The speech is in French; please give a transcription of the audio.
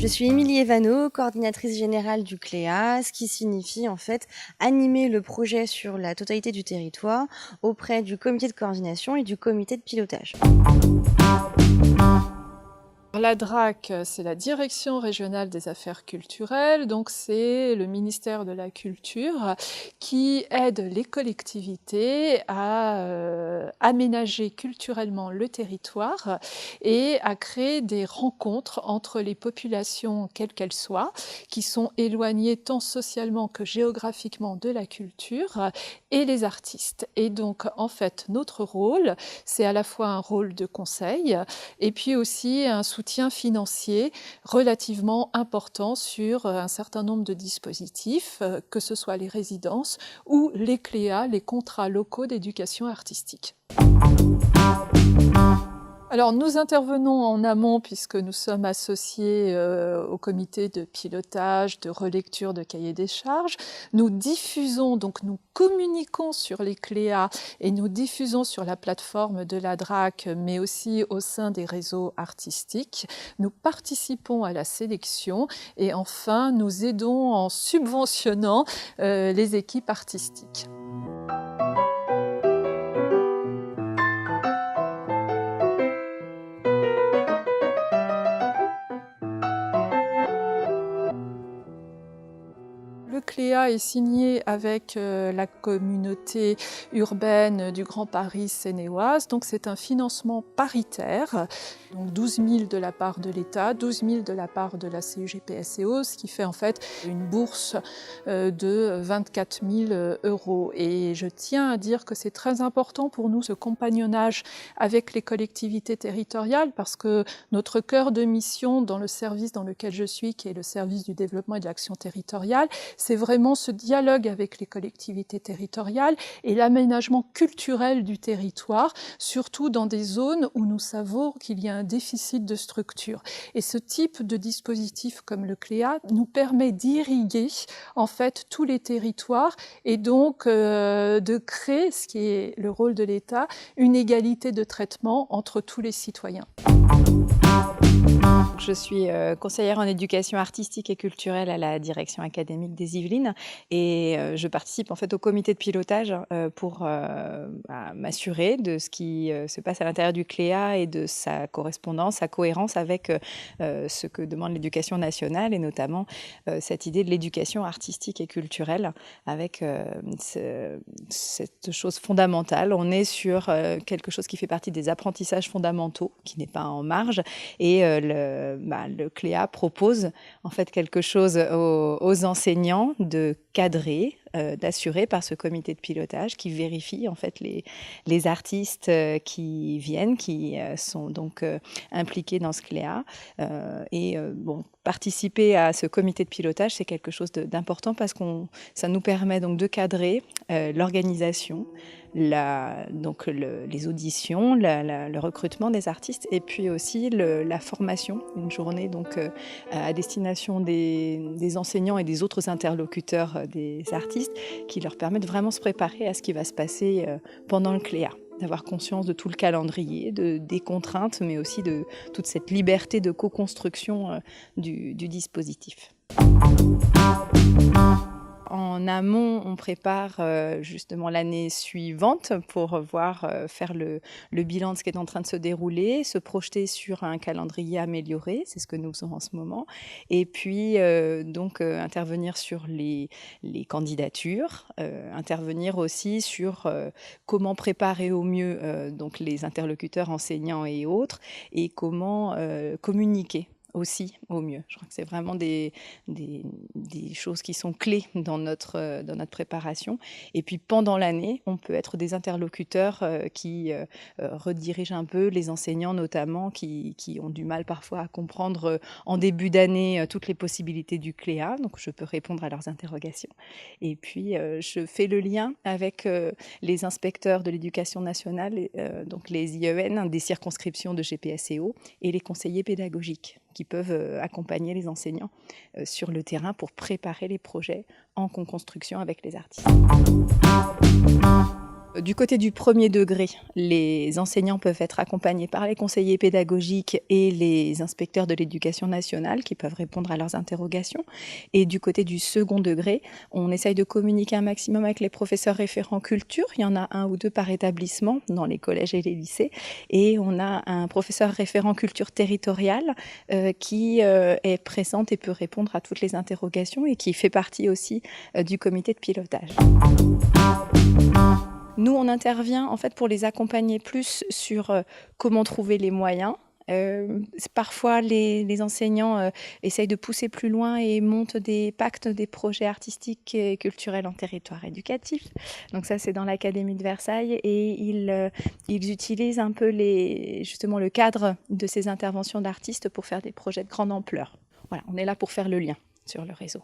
suis Émilie Evano, coordinatrice générale du CLEA, ce qui signifie en fait animer le projet sur la totalité du territoire auprès du comité de coordination et du comité de pilotage. La DRAC, c'est la Direction régionale des affaires culturelles, donc c'est le ministère de la Culture qui aide les collectivités à aménager culturellement le territoire et à créer des rencontres entre les populations, quelles qu'elles soient, qui sont éloignées tant socialement que géographiquement de la culture, et les artistes. Et donc, en fait, notre rôle, c'est à la fois un rôle de conseil et puis aussi un soutien financier relativement important sur un certain nombre de dispositifs, que ce soit les résidences ou les CLEA, les contrats locaux d'éducation artistique. Alors, nous intervenons en amont puisque nous sommes associés au comité de pilotage, de relecture de cahiers des charges. Nous diffusons, donc nous communiquons sur les CLEA et nous diffusons sur la plateforme de la DRAC, mais aussi au sein des réseaux artistiques. Nous participons à la sélection et enfin, nous aidons en subventionnant les équipes artistiques. Le CLEA est signé avec la communauté urbaine du Grand Paris Seine-et-Oise, donc c'est un financement paritaire, donc 12 000 de la part de l'État, 12 000 de la part de la CEGPSEO, ce qui fait en fait une bourse de 24 000 €. Et je tiens à dire que c'est très important pour nous ce compagnonnage avec les collectivités territoriales parce que notre cœur de mission dans le service dans lequel je suis, qui est le service du développement et de l'action territoriale, c'est vraiment ce dialogue avec les collectivités territoriales et l'aménagement culturel du territoire, surtout dans des zones où nous savons qu'il y a un déficit de structure. Et ce type de dispositif comme le CLEA nous permet d'irriguer en fait tous les territoires et donc de créer, ce qui est le rôle de l'État, une égalité de traitement entre tous les citoyens. Je suis conseillère en éducation artistique et culturelle à la direction académique des Yvelines et je participe en fait au comité de pilotage pour m'assurer de ce qui se passe à l'intérieur du CLEA et de sa correspondance, sa cohérence avec ce que demande l'éducation nationale et notamment cette idée de l'éducation artistique et culturelle avec cette chose fondamentale. On est sur quelque chose qui fait partie des apprentissages fondamentaux, qui n'est pas en marge et le CLEA propose en fait quelque chose aux enseignants de cadrer, d'assurer par ce comité de pilotage qui vérifie en fait les artistes qui viennent, qui sont donc impliqués dans ce CLEA. Participer à ce comité de pilotage, c'est quelque chose d'important parce que ça nous permet donc de cadrer l'organisation, les auditions, le recrutement des artistes et puis aussi la formation, une journée donc à destination des enseignants et des autres interlocuteurs des artistes qui leur permettent de vraiment se préparer à ce qui va se passer pendant le CLEA, d'avoir conscience de tout le calendrier, des contraintes, mais aussi de toute cette liberté de co-construction du dispositif. En amont, on prépare justement l'année suivante pour faire le bilan de ce qui est en train de se dérouler, se projeter sur un calendrier amélioré, c'est ce que nous faisons en ce moment, et puis intervenir sur les candidatures, intervenir aussi sur comment préparer au mieux donc les interlocuteurs enseignants et autres, et comment communiquer aussi au mieux. Je crois que c'est vraiment des choses qui sont clés dans notre préparation. Et puis pendant l'année, on peut être des interlocuteurs qui redirigent un peu les enseignants notamment qui ont du mal parfois à comprendre en début d'année toutes les possibilités du CLEA. Donc je peux répondre à leurs interrogations. Et puis je fais le lien avec les inspecteurs de l'éducation nationale, donc les IEN des circonscriptions de GPSEO et les conseillers pédagogiques qui peuvent accompagner les enseignants sur le terrain pour préparer les projets en co-construction avec les artistes. Du côté du premier degré, les enseignants peuvent être accompagnés par les conseillers pédagogiques et les inspecteurs de l'éducation nationale qui peuvent répondre à leurs interrogations. Et du côté du second degré, on essaye de communiquer un maximum avec les professeurs référents culture. Il y en a 1 ou 2 par établissement dans les collèges et les lycées. Et on a un professeur référent culture territoriale qui est présente et peut répondre à toutes les interrogations et qui fait partie aussi du comité de pilotage. Nous, on intervient en fait pour les accompagner plus sur comment trouver les moyens. Parfois, les enseignants essayent de pousser plus loin et montent des pactes, des projets artistiques et culturels en territoire éducatif. Donc ça, c'est dans l'Académie de Versailles et ils utilisent un peu justement le cadre de ces interventions d'artistes pour faire des projets de grande ampleur. Voilà, on est là pour faire le lien sur le réseau.